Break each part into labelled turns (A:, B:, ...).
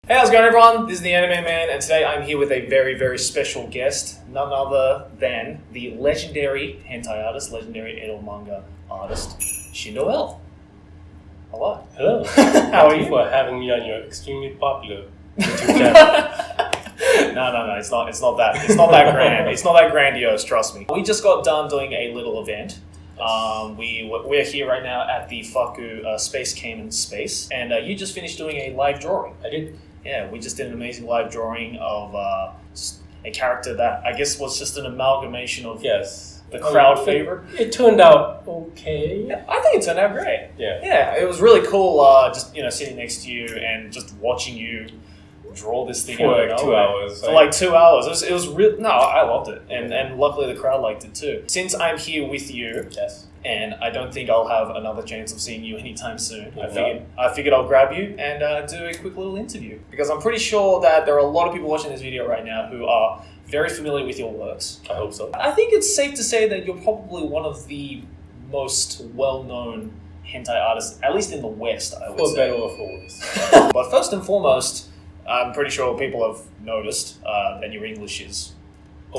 A: Hey, how's it going, everyone? This is the Anime Man, and today I'm here with a very, very special guest, none other than the legendary hentai artist, legendary adult manga artist, ShindoL. Hello.
B: Hello.
A: How are you?
B: For having me on your extremely popular YouTube channel.
A: No, it's not that. It's not that grand. It's not that grandiose. Trust me. We just got done doing a little event. We're here right now at the Faku Space Cayman Space, and you just finished doing a live drawing.
B: I did.
A: Yeah, we just did an amazing live drawing of a character that I guess was just an amalgamation of the crowd favorite.
B: It turned out okay.
A: Yeah, I think it turned out great.
B: Yeah,
A: it was really cool. Just sitting next to you and just watching you draw this thing
B: for
A: out
B: like 2 hours.
A: For like 2 hours. It was real. No, I loved it, and luckily the crowd liked it too. Since I'm here with you, and I don't think I'll have another chance of seeing you anytime soon. I figured I'll grab you and do a quick little interview, because I'm pretty sure that there are a lot of people watching this video right now who are very familiar with your works.
B: I hope so.
A: I think it's safe to say that you're probably one of the most well-known hentai artists, at least in the West, I would say.
B: For better or for worse.
A: But first and foremost, I'm pretty sure people have noticed that your English is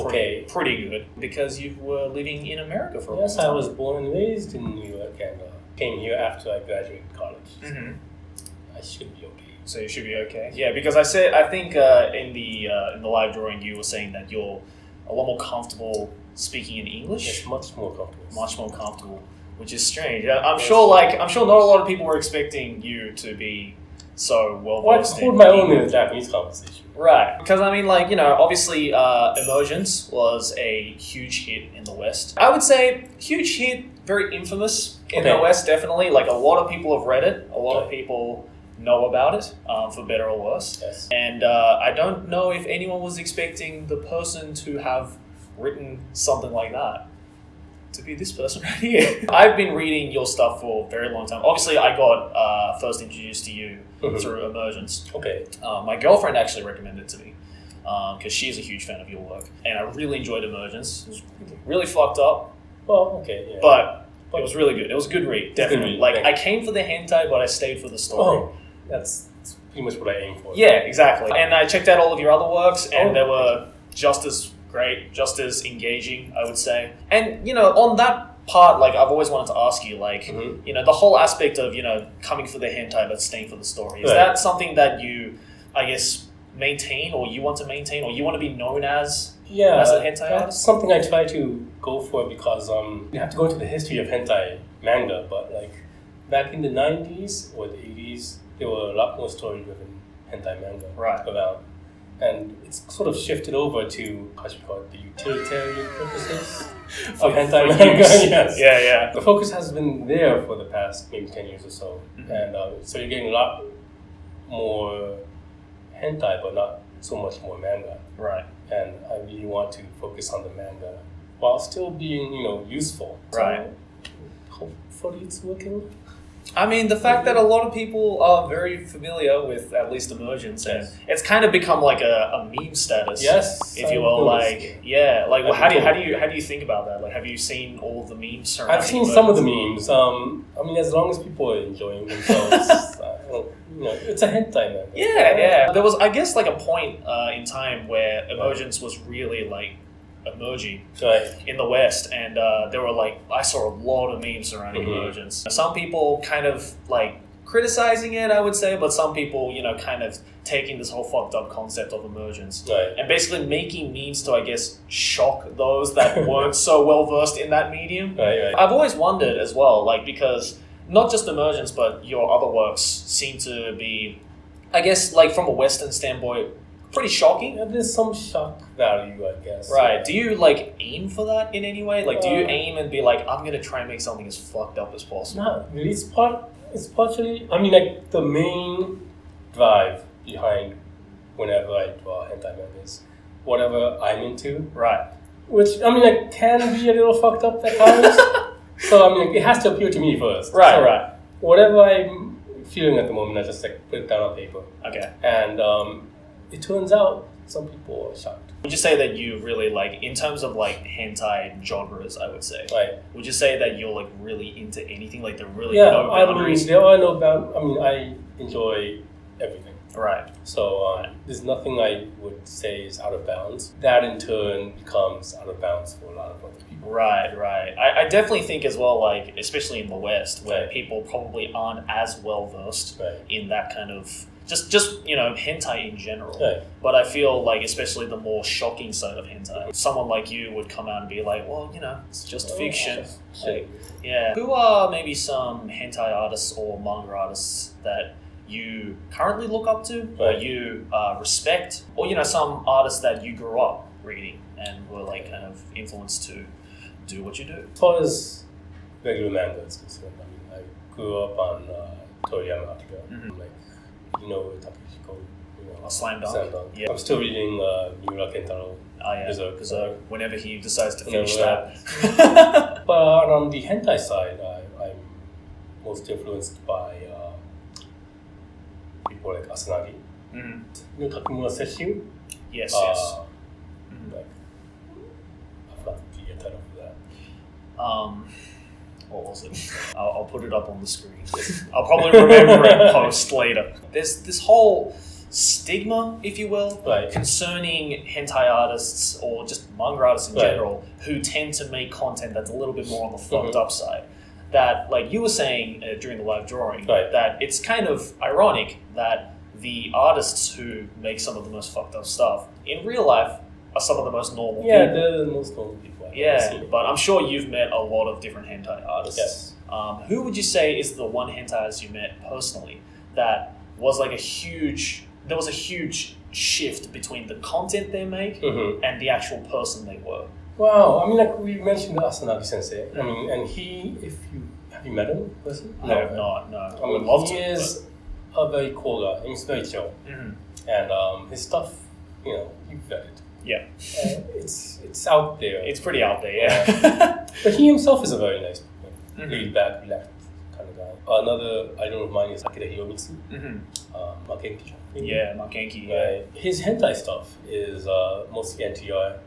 A: pretty good, because you were living in America for a long time.
B: Yes, I was born and raised in New York and came here after I graduated college.
A: Mm-hmm.
B: I should be okay.
A: So you should be okay. Yeah, because I think in the live drawing you were saying that you're a lot more comfortable speaking in English.
B: Yes, much more comfortable.
A: Much more comfortable, which is strange. I'm sure not a lot of people were expecting you to be so well versed.
B: I hold my own in the Japanese conversation.
A: Right, because I mean, obviously, Emergence was a huge hit in the West. I would say huge hit, very infamous in the West, definitely. Like, a lot of people have read it. A lot of people know about it, for better or worse.
B: Yes.
A: And I don't know if anyone was expecting the person to have written something like that to be this person right here. I've been reading your stuff for a very long time. Obviously, I got first introduced to you through Emergence.
B: Okay.
A: My girlfriend actually recommended it to me, because she's a huge fan of your work, and I really enjoyed Emergence. It was really fucked up.
B: Well, okay, yeah.
A: But it was really good. It was a good read, definitely.
B: Good read.
A: I came for the hentai, but I stayed for the story.
B: Oh, that's pretty much what I aim for.
A: Yeah, exactly. And I checked out all of your other works, and they were just as great, just as engaging, I would say. And, on that part, I've always wanted to ask you, the whole aspect of, coming for the hentai but staying for the story. Is that something that you, I guess, maintain, or you want to maintain, or you want to be known as a hentai artist?
B: That's something I try to go for, because you have to go into the history of hentai manga, but back in the 90s or the 80s, there were a lot more story-driven hentai manga around. And it's sort of shifted over to, how should we call it, the utilitarian purposes of hentai manga. Yes.
A: Yeah.
B: The focus has been there for the past maybe 10 years or so. Mm-hmm. And so you're getting a lot more hentai, but not so much more manga.
A: Right.
B: And I really want to focus on the manga while still being, useful.
A: Right.
B: So hopefully it's working.
A: I mean, the fact that a lot of people are very familiar with at least Emergence, and it's kind of become like a meme status, if you will. How do you think about that? Have you seen all of the memes surrounding
B: I've seen some of the memes. I mean, as long as people are enjoying themselves, it's a hentai manga.
A: Yeah. There was, I guess, a point in time where Emergence was really emerging in the West, and there were I saw a lot of memes surrounding Emergence. Some people kind of criticizing it, I would say, but some people kind of taking this whole fucked up concept of Emergence and basically making memes to, I guess, shock those that weren't so well versed in that medium.
B: Right.
A: I've always wondered as well, because not just Emergence, but your other works seem to be, I guess, from a Western standpoint, pretty shocking.
B: Yeah, there's some shock value, I guess.
A: Right. Do you aim for that in any way? Do you aim and be I'm going to try and make something as fucked up as possible?
B: Not really. It's partially. I mean, the main drive behind whenever I draw hentai manga is whatever I'm into.
A: Right.
B: Which can be a little fucked up at times. So it has to appeal to me first.
A: Right.
B: So,
A: right.
B: Whatever I'm feeling at the moment, I just put it down on paper.
A: Okay.
B: And it turns out some people are shocked.
A: Would you say that you really in terms of hentai genres, I would say,
B: right?
A: Would you say that you're really into anything? There really
B: no
A: boundaries?
B: There are no boundaries. I enjoy everything.
A: Right.
B: So there's nothing I would say is out of bounds. That in turn becomes out of bounds for a lot of other people.
A: Right. I definitely think as well, like, especially in the West, where people probably aren't as well versed in that kind of just hentai in general.
B: Right.
A: But I feel like especially the more shocking side of hentai, someone like you would come out and be like, well, it's just fiction. Yeah. Who are maybe some hentai artists or manga artists that you currently look up to, or you respect, or some artists that you grew up reading and were like kind of influenced to do what you do?
B: As far as regular manga is concerned, I mean, I grew up on Toriyama Akira, like
A: A Slam Dunk. Yeah.
B: I'm still reading Miura Kentaro.
A: Berserk. Whenever he decides to finish that.
B: But on the hentai side, I'm most influenced by people like Asanagi. Takemura Sesshu.
A: Yes.
B: Like, I forgot the title for that.
A: What was it? I'll put it up on the screen. I'll probably remember it post later. There's this whole stigma, if you will, concerning hentai artists or just manga artists in general who tend to make content that's a little bit more on the fucked up side. That, like you were saying during the live drawing, that it's kind of ironic that the artists who make some of the most fucked up stuff in real life are some of the most normal people.
B: Yeah, they're the most normal people.
A: But I'm sure you've met a lot of different hentai artists.
B: Yes.
A: Who would you say is the one hentai artist you met personally that was like there was a huge shift between the content they make and the actual person they were?
B: Wow, I mean, like we mentioned Asanagi Sensei. I mean, and have you met him personally?
A: No, I have not. No,
B: I would love to. He is a very cool guy. He's very chill, and his stuff, you've read it.
A: Yeah,
B: it's out there.
A: It's pretty out there, yeah.
B: But he himself is a very nice, laid back, relaxed kind of guy. Another idol of mine is Akira Hiromitsu. Makenki.
A: Yeah, Makenki. Yeah.
B: His hentai stuff is mostly NTR.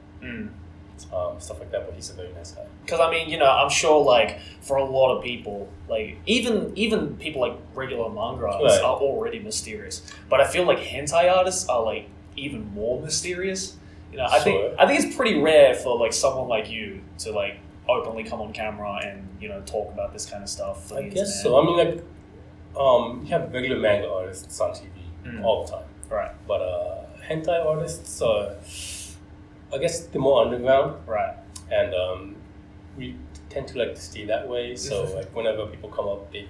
B: Stuff like that, but he's a very nice guy.
A: Because I mean, I'm sure like for a lot of people, like even people like regular manga artists are already mysterious. But I feel like hentai artists are like even more mysterious. I think it's pretty rare for like someone like you to like openly come on camera and talk about this kind of stuff.
B: I guess so. I mean, like you have regular manga artists on TV all the time,
A: right?
B: But hentai artists are, I guess, they're more underground,
A: right?
B: And we tend to like to stay that way. So like whenever people come up, they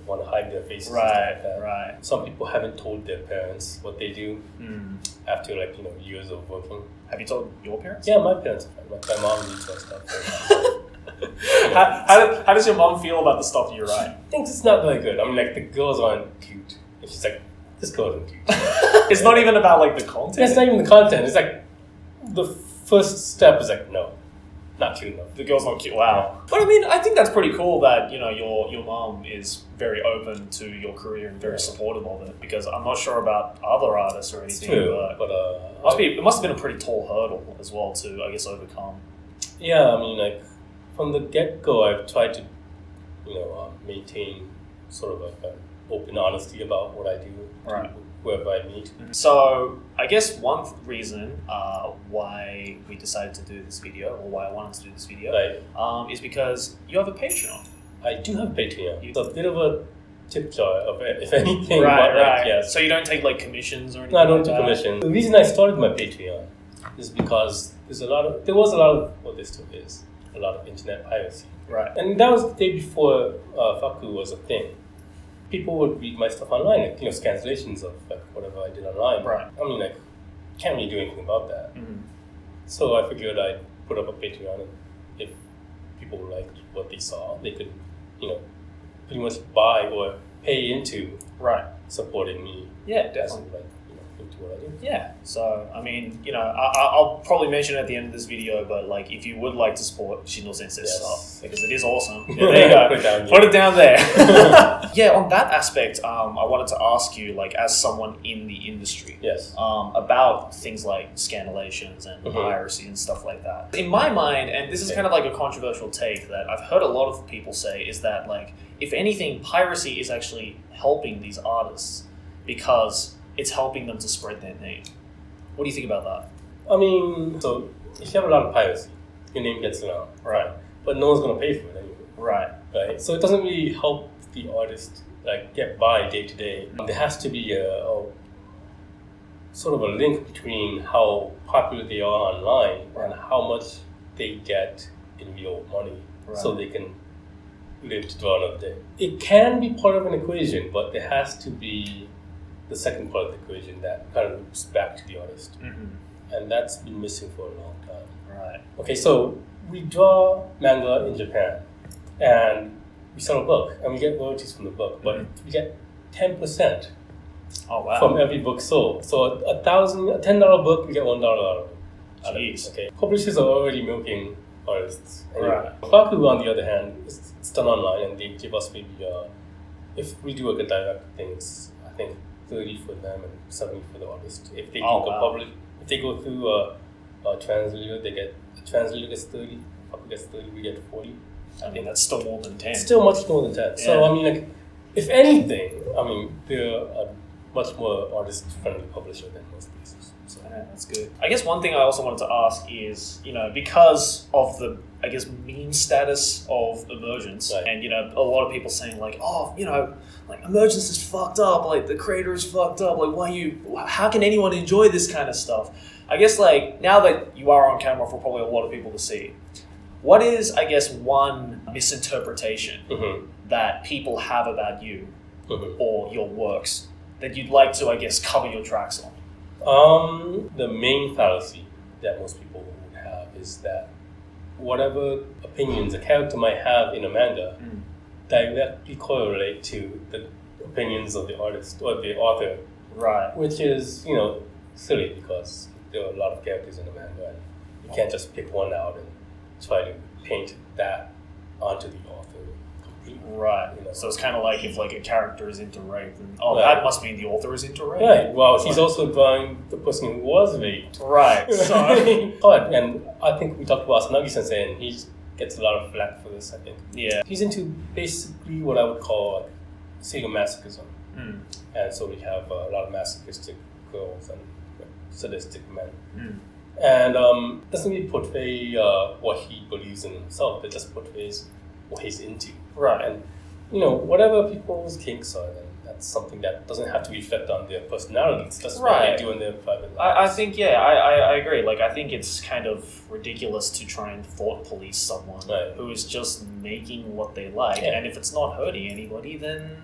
B: want to hide their faces, and stuff like that.
A: Right.
B: Some people haven't told their parents what they do after like years of working.
A: Have you told your parents?
B: Yeah, my parents. My mom reads my stuff.
A: How does your mom feel about the stuff you write?
B: Thinks it's not very good. I mean, like the girls aren't cute. And she's like, this girl isn't cute.
A: It's not even about like the content.
B: It's not even the content. It's like the first step is like, no, not cute enough.
A: The girl's not cute. Wow. But I mean, I think that's pretty cool that your mom is very open to your career and very supportive of it. Because I'm not sure about other artists or anything.
B: It's true, but
A: it must have been a pretty tall hurdle as well to, I guess, overcome.
B: Yeah, I mean, like from the get-go, I've tried to, maintain sort of an open honesty about what I do to whoever I meet.
A: So I guess one reason why we decided to do this video, or why I wanted to do this video, is because you have a Patreon.
B: I do have a Patreon. It's a bit of a tip jar of it, if anything.
A: Right.
B: Yes.
A: So you don't take like commissions or anything?
B: No, I don't take commission. The reason I started my Patreon is because there was a lot of internet piracy.
A: Right.
B: And that was the day before Faku was a thing. People would read my stuff online, like, scanslations of like whatever I did online.
A: Right.
B: I mean, like, can't really do anything about that. So I figured I'd put up a Patreon, and if people liked what they saw, they could, pretty much buy or pay into supporting me.
A: Yeah, definitely.
B: Like, into what I do.
A: Yeah. So I mean, I'll probably mention it at the end of this video, but like, if you would like to support ShindoL Sensei's stuff, because it is awesome. Yeah, there you go. Put it down there. Yeah. On that aspect, I wanted to ask you, like, as someone in the industry, about things like scanlations and piracy and stuff like that. In my mind, and this is kind of like a controversial take that I've heard a lot of people say, is that like, if anything, piracy is actually helping these artists because it's helping them to spread their name. What do you think about that?
B: I mean, so if you have a lot of piracy, your name gets around,
A: right?
B: But no one's gonna pay for it anyway,
A: right?
B: So it doesn't really help the artist like get by day to day. There has to be a sort of a link between how popular they are online and how much they get in real money, so they can live to draw another day. It can be part of an equation, but there has to be the second part of the equation that kind of loops back to the artist. And that's been missing for a long time.
A: Right.
B: Okay, so we draw manga in Japan, and we sell a book, and we get royalties from the book, but we get 10% from every book sold. So a $10 book, we get $1 out of it.
A: Jeez.
B: Okay. Publishers are already milking artists.
A: Right.
B: Faku, on the other hand, it's done online, and they give us maybe, if we do a good direct things, I think 30 for them and 70 for the artist. If they if they go through a translator, the translator gets 30, Faku gets 30, we get 40.
A: I mean, that's still more than 10.
B: Still much more than 10. Yeah. So, I mean, like, if anything, I mean, they're a much more artist-friendly publisher than most places. So.
A: Yeah, that's good. I guess one thing I also wanted to ask is, because of the, I guess, meme status of Emergence, and, a lot of people saying, like, oh, like, Emergence is fucked up, like, the creator is fucked up, like, how can anyone enjoy this kind of stuff? I guess, like, now that you are on camera for probably a lot of people to see, what is, I guess, one misinterpretation that people have about you or your works that you'd like to, I guess, cover your tracks on?
B: The main fallacy that most people would have is that whatever opinions a character might have in a manga directly correlate to the opinions of the artist or the author.
A: Right.
B: Which is, silly, because there are a lot of characters in a manga, and you can't just pick one out and try to paint that onto the author completely.
A: Right. So it's kind of like if like a character is into rape, then that must mean the author is into rape.
B: Right. Well, he's also drawing the person who was raped.
A: Right. So
B: and I think we talked about Sanagi-sensei, and he gets a lot of flack for this, I think.
A: Yeah.
B: He's into basically what I would call sadomasochism. And so we have a lot of masochistic girls and sadistic men. And doesn't really portray what he believes in himself, it just portrays what he's into.
A: Right.
B: And, whatever people's kinks are, then that's something that doesn't have to reflect on their personalities. That's what they do in their private lives.
A: I think, I agree. Like, I think it's kind of ridiculous to try and thought police someone who is just making what they like. And if it's not hurting anybody, then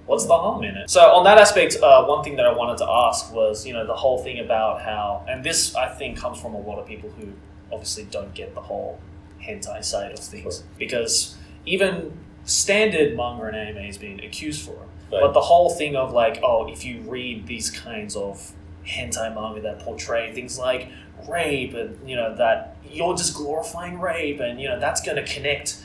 A: what's the harm in it? So on that aspect, one thing that I wanted to ask was, the whole thing about how, and this I think comes from a lot of people who obviously don't get the whole hentai side of things, because even standard manga and anime is being accused for it. But the whole thing of like, if you read these kinds of hentai manga that portray things like rape and, that you're just glorifying rape and, that's going to connect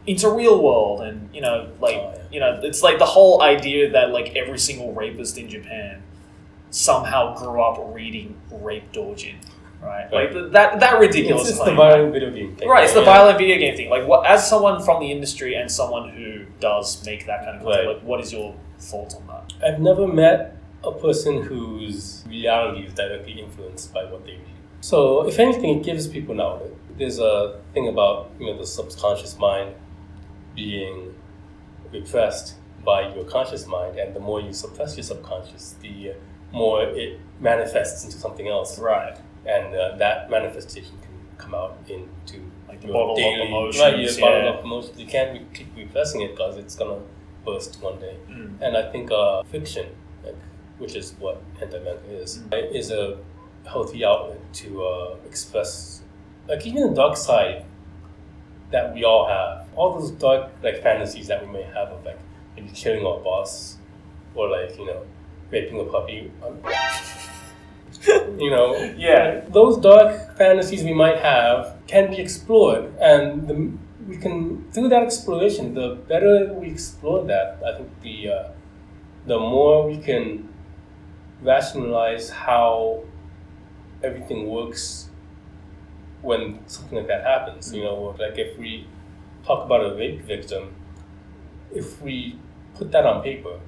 A: into real world and, it's like the whole idea that like every single rapist in Japan somehow grew up reading rape doujin. Right, like that ridiculous.
B: It's
A: claim,
B: the violent video game thing.
A: Right, it's the violent video game thing. Like, as someone from the industry and someone who does make that kind of content, like, what is your thoughts on that?
B: I've never met a person whose reality is directly influenced by what they read. So, if anything, it gives people an outlet. There's a thing about the subconscious mind being repressed by your conscious mind, and the more you suppress your subconscious, the more it manifests into something else.
A: Right.
B: And that manifestation can come out into
A: like the
B: your
A: bottle
B: daily,
A: of emotions.
B: Right, your bottle of emotions. You can't keep repressing it because it's gonna burst one day. And I think fiction, which is what hentai manga is a healthy outlet to express, like, even the dark side that we all have. All those dark fantasies that we may have of maybe killing our boss, or raping a puppy. Those dark fantasies we might have can be explored, and we can, through that exploration, the better we explore that, I think the more we can rationalize how everything works when something like that happens. Like if we talk about a rape victim, if we put that on paper,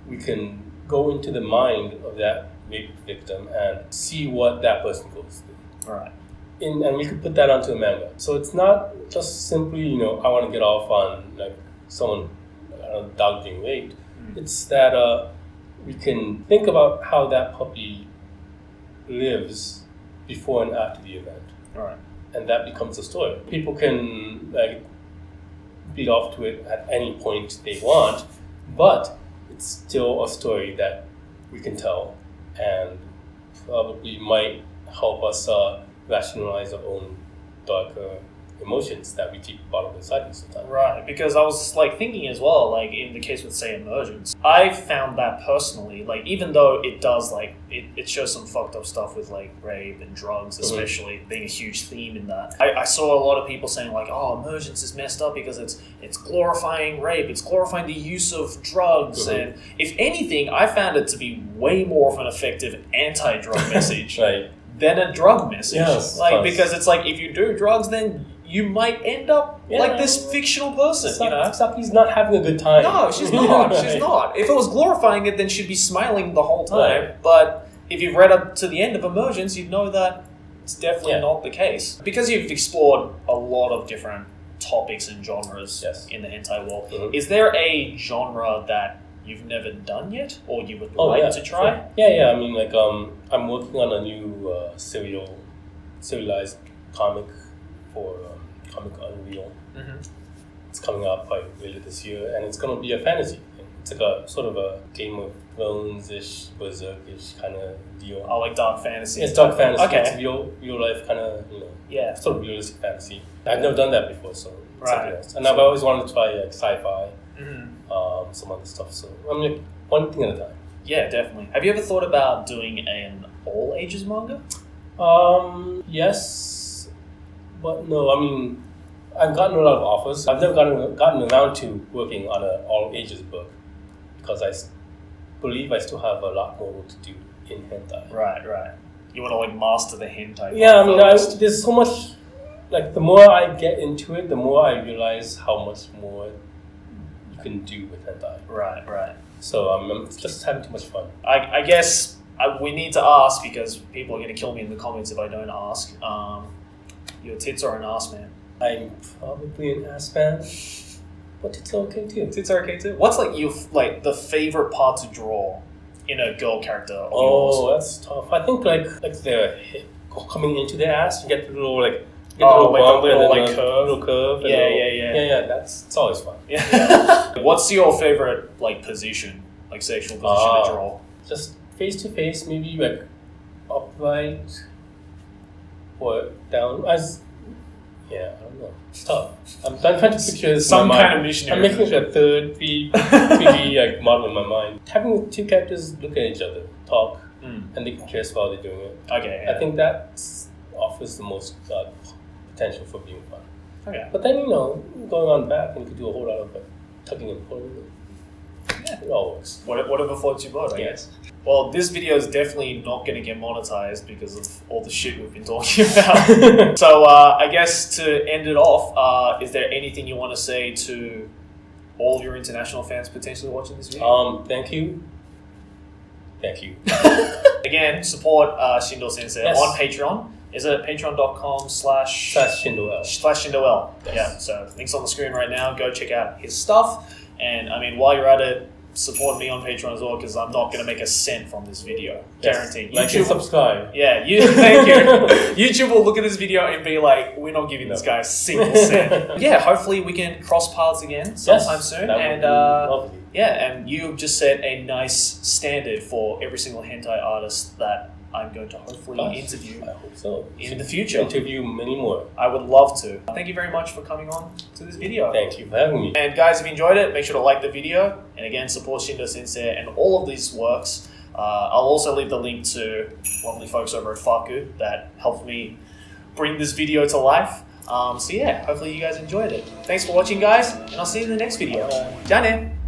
B: we can go into the mind of that rape victim and see what that person goes through.
A: Right.
B: And we could put that onto a manga. So it's not just simply, I want to get off on like someone, a dog being raped. It's that we can think about how that puppy lives before and after the event.
A: Right.
B: And that becomes a story. People can like beat off to it at any point they want, but it's still a story that we can tell and probably might help us rationalize our own darker emotions that we keep bottled inside us sometimes.
A: Right, because I was like thinking as well, like in the case with say Emergence, I found that personally, like even though it does like it shows some fucked up stuff with like rape and drugs, especially being a huge theme in that. I saw a lot of people saying like, oh, Emergence is messed up because it's glorifying rape, it's glorifying the use of drugs, and if anything, I found it to be way more of an effective anti-drug message than a drug message.
B: Yes,
A: because it's like if you do drugs, then you might end up like this fictional person.
B: Saki's not having a good time.
A: No, she's not. She's not. If it was glorifying it, then she'd be smiling the whole time. Right. But if you've read up to the end of Emergence, you'd know that it's definitely not the case. Because you've explored a lot of different topics and genres in the hentai world, is there a genre that you've never done yet, or you would like to try?
B: Sure. Yeah. I mean, like, I'm working on a new serialized comic for Comic Unreal. It's coming out quite later this year, and it's going to be a fantasy. It's like a sort of a Game of Thrones-ish, Berserk-ish kind of deal.
A: Oh, like dark fantasy.
B: It's dark fantasy. Okay. It's real life kind of, sort of realistic fantasy. I've never done that before, so it's something else. And I've always wanted to try like sci-fi, some other stuff. So I mean, one thing at a time.
A: Yeah, definitely. Have you ever thought about doing an all ages manga?
B: Yes, but no. I mean, I've gotten a lot of offers. I've never gotten around to working on an all ages book because I believe I still have a lot more to do in hentai.
A: Right. You want to like master the hentai.
B: Yeah, I mean, there's so much. Like the more I get into it, the more I realize how much more you can do with hentai.
A: Right.
B: So I'm just having too much fun.
A: I guess we need to ask because people are going to kill me in the comments if I don't ask. Your tits are an ass man.
B: I'm probably an ass man, but tits are okay too.
A: Tits are okay too. What's like like the favorite part to draw in a girl character of yours?
B: Oh, that's tough. I think like the hip coming into the ass, you get the little like.
A: Little
B: curve. Yeah. It's always fun.
A: Yeah. What's your favorite like position, like sexual position to draw?
B: Just face to face, maybe like upright or down. I don't know. It's tough. I'm trying to picture
A: some kind of missionary.
B: I'm making like a third 3D like model in my mind. Having two characters look at each other, talk, and they can kiss while they're doing it.
A: Okay.
B: I think that offers the most potential for being fun.
A: Okay.
B: But then, going on back, and you could do a whole lot of tucking and pulling. Yeah, it all works.
A: Whatever floats your boat, I guess. Well, this video is definitely not going to get monetized because of all the shit we've been talking about. So, I guess to end it off, is there anything you want to say to all of your international fans potentially watching this video?
B: Thank you.
A: Again, support ShindoL Sensei on Patreon. Is it patreon.com/ShindoL?
B: /ShindoL.
A: Yes. Yeah, so links on the screen right now. Go check out his stuff. And I mean, while you're at it, support me on Patreon as well because I'm not going to make a cent from this video. Guaranteed.
B: Like and subscribe.
A: Yeah, thank you. YouTube will look at this video and be like, we're not giving this guy a single cent. Yeah, hopefully we can cross paths again sometime soon.
B: And lovely.
A: Yeah, and you just set a nice standard for every single hentai artist that I'm going to hopefully interview.
B: I hope so.
A: In the future.
B: Interview many more.
A: I would love to. Thank you very much for coming on to this video.
B: Thank you for having me.
A: And guys, if you enjoyed it, make sure to like the video. And again, support ShindoL Sensei and all of these works. I'll also leave the link to lovely folks over at Faku that helped me bring this video to life. So yeah, hopefully you guys enjoyed it. Thanks for watching, guys, and I'll see you in the next video. Jane!